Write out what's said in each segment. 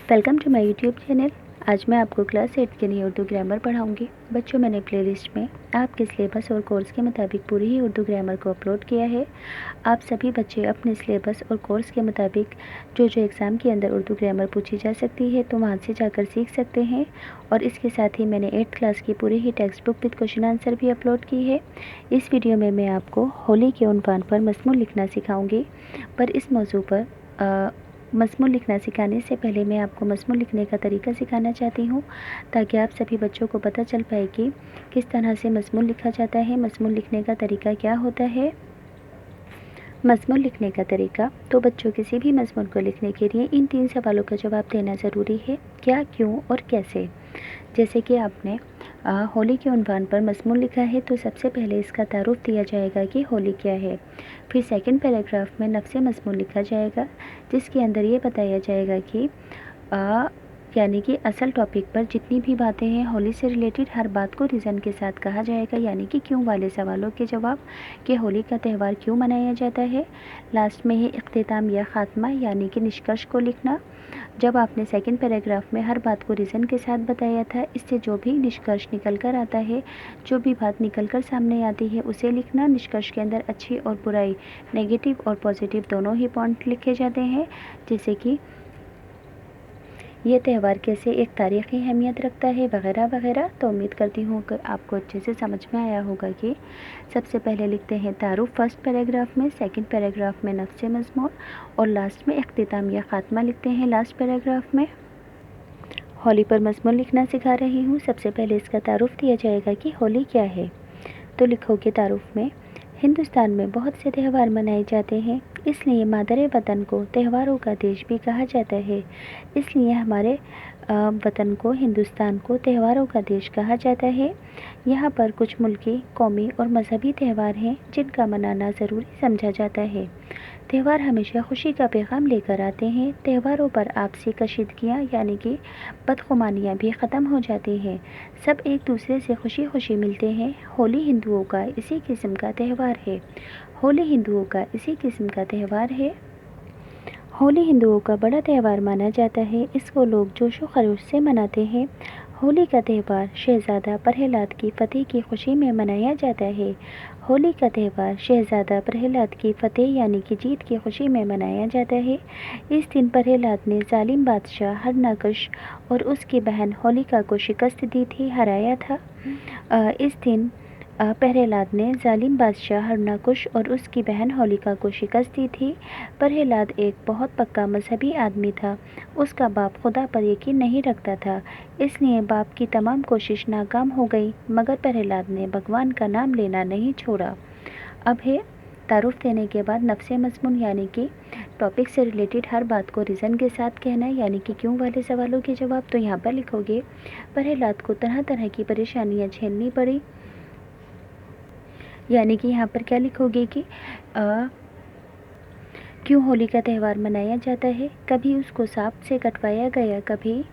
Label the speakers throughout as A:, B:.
A: Welcome to my YouTube channel. आज मैं आपको क्लास 8 के लिए उर्दू ग्रामर पढ़ाऊंगी। बच्चों, मैंने प्लेलिस्ट में आपके सिलेबस और कोर्स के मुताबिक पूरी ही उर्दू ग्रामर को अपलोड किया है। आप सभी बच्चे अपने सिलेबस और कोर्स के मुताबिक जो एग्ज़ाम के अंदर उर्दू ग्रामर पूछी जा सकती है तो वहाँ से जाकर सीख सकते हैं। और इसके साथ ही मैंने 8th क्लास की पूरी ही text book with question answer भी अपलोड की है। इस वीडियो में मैं आपको होली के उन्वान पर मज़मून लिखना सिखाऊँगी। पर इस मौजू पर मज़मून लिखना सिखाने से पहले मैं आपको मज़मून लिखने का तरीका सिखाना चाहती हूँ, ताकि आप सभी बच्चों को पता चल पाए कि किस तरह से मज़मून लिखा जाता है, मज़मून लिखने का तरीका क्या होता है। मज़मून लिखने का तरीका तो बच्चों किसी भी मज़मून को लिखने के लिए इन 3 सवालों का जवाब देना ज़रूरी है: क्या, क्यों और कैसे। जैसे कि आपने होली के उन्वान पर मज़मून लिखा है तो सबसे पहले इसका तारुफ दिया जाएगा कि होली क्या है। फिर सेकंड पैराग्राफ में नफ्स मज़मून लिखा जाएगा, जिसके अंदर ये बताया जाएगा कि यानी कि असल टॉपिक पर जितनी भी बातें हैं होली से रिलेटेड हर बात को रीज़न के साथ कहा जाएगा, यानी कि क्यों वाले सवालों के जवाब कि होली का त्यौहार क्यों मनाया जाता है। लास्ट में है इख्तिताम या ख़ात्मा, यानी कि निष्कर्ष को लिखना। जब आपने सेकंड पैराग्राफ में हर बात को रीज़न के साथ बताया था, इससे जो भी निष्कर्ष निकल कर आता है, जो भी बात निकल कर सामने आती है उसे लिखना। निष्कर्ष के अंदर अच्छी और बुराई, नेगेटिव और पॉजिटिव दोनों ही पॉइंट लिखे जाते हैं, जैसे कि ये त्यौहार कैसे एक तारीख़ी अहमियत रखता है वगैरह वगैरह। तो उम्मीद करती हूँ कि आपको अच्छे से समझ में आया होगा कि सबसे पहले लिखते हैं तारुफ फर्स्ट पैराग्राफ में, सेकंड पैराग्राफ में नफ्स मज़मून और लास्ट में इख्तिताम या ख़ात्मा लिखते हैं लास्ट पैराग्राफ में। होली पर मज़मून लिखना सिखा रही हूँ। सबसे पहले इसका तारुफ दिया जाएगा कि होली क्या है। तो लिखोगे तारुफ में: हिंदुस्तान में बहुत से त्यौहार मनाए जाते हैं, इसलिए मादरे वतन को त्योहारों का देश भी कहा जाता है। इसलिए हमारे वतन को, हिंदुस्तान को त्योहारों का देश कहा जाता है। यहाँ पर कुछ मुल्की, कौमी और मजहबी त्यौहार हैं जिनका मनाना ज़रूरी समझा जाता है। त्यौहार हमेशा खुशी का पैगाम लेकर आते हैं। त्योहारों पर आपसी कशीदगियाँ यानी कि बदगुमानियाँ भी ख़त्म हो जाती हैं। सब एक दूसरे से खुशी खुशी मिलते हैं। होली हिंदुओं का इसी किस्म का त्यौहार है। होली हिंदुओं का इसी किस्म का त्यौहार है। होली हिंदुओं का बड़ा त्यौहार माना जाता है। इसको लोग जोश व खरोश से मनाते हैं। होली का त्यौहार शहज़ादा प्रहलाद की फ़तेह की खुशी में मनाया जाता है। होली का त्यौहार शहज़ादा प्रहलाद की फ़तेह यानी कि जीत की खुशी में मनाया जाता है। इस दिन प्रहलाद ने जालिम बादशाह हरनाकश और उसकी बहन होलिका को शिकस्त दी थी, हराया था। इस दिन प्रहलाद ने जालिम बादशाह हरनाकुश और उसकी बहन होलिका को शिकस्त दी थी। प्रहलाद एक बहुत पक्का मजहबी आदमी था। उसका बाप खुदा पर यकीन नहीं रखता था, इसलिए बाप की तमाम कोशिश नाकाम हो गई, मगर प्रहलाद ने भगवान का नाम लेना नहीं छोड़ा। अब है तारुफ देने के बाद नफ्स मज़मून, यानी कि टॉपिक से रिलेटेड हर बात को रीज़न के साथ कहना है, यानी कि क्यों वाले सवालों के जवाब। तो यहाँ पर लिखोगे: प्रहलाद को तरह तरह की परेशानियाँ झेलनी पड़ी, यानी कि यहाँ पर क्या लिखोगे कि क्यों होली का त्यौहार मनाया जाता है। कभी उसको सांप से कटवाया गया, कभी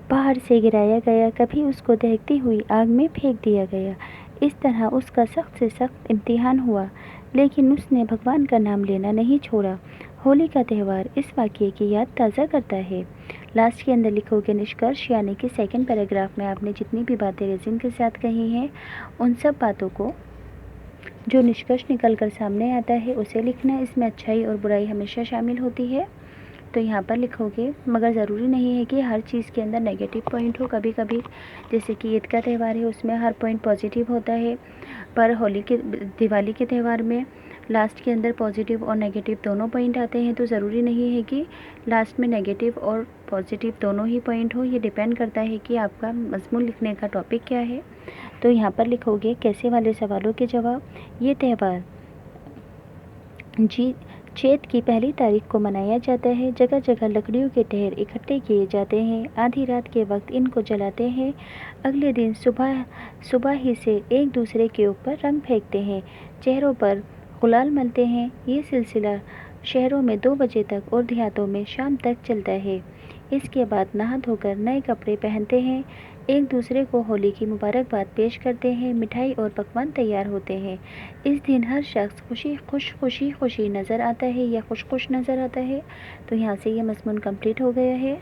A: पहाड़ से गिराया गया, कभी उसको दहकती हुई आग में फेंक दिया गया। इस तरह उसका सख्त से सख्त इम्तिहान हुआ, लेकिन उसने भगवान का नाम लेना नहीं छोड़ा। होली का त्यौहार इस वाक़ये की याद ताज़ा करता है। लास्ट के अंदर लिखोगे निष्कर्ष, यानी कि सेकंड पैराग्राफ में आपने जितनी भी बातें रीज़न के साथ कही हैं, उन सब बातों को जो निष्कर्ष निकल कर सामने आता है उसे लिखना। इसमें अच्छाई और बुराई हमेशा शामिल होती है। तो यहाँ पर लिखोगे, मगर ज़रूरी नहीं है कि हर चीज़ के अंदर नेगेटिव पॉइंट हो। कभी कभी जैसे कि ईद का त्यौहार है, उसमें हर पॉइंट पॉजिटिव होता है, पर दिवाली के त्यौहार में लास्ट के अंदर पॉजिटिव और नेगेटिव दोनों पॉइंट आते हैं। तो ज़रूरी नहीं है कि लास्ट में नेगेटिव और पॉजिटिव दोनों ही पॉइंट हो। ये डिपेंड करता है कि आपका मज़मून लिखने का टॉपिक क्या है। तो यहाँ पर लिखोगे कैसे वाले सवालों के जवाब: ये त्यौहार चैत की पहली तारीख को मनाया जाता है। जगह जगह लकड़ियों के ढेर इकट्ठे किए जाते हैं। आधी रात के वक्त इनको जलाते हैं। अगले दिन सुबह ही से एक दूसरे के ऊपर रंग फेंकते हैं, चेहरों पर गुलाल मलते हैं। ये सिलसिला शहरों में 2 बजे तक और देहातों में शाम तक चलता है। इसके बाद नहा धोकर नए कपड़े पहनते हैं, एक दूसरे को होली की मुबारकबाद पेश करते हैं। मिठाई और पकवान तैयार होते हैं। इस दिन हर शख्स खुशी नज़र आता है या खुश नज़र आता है। तो यहाँ से ये मज़मून कंप्लीट हो गया है।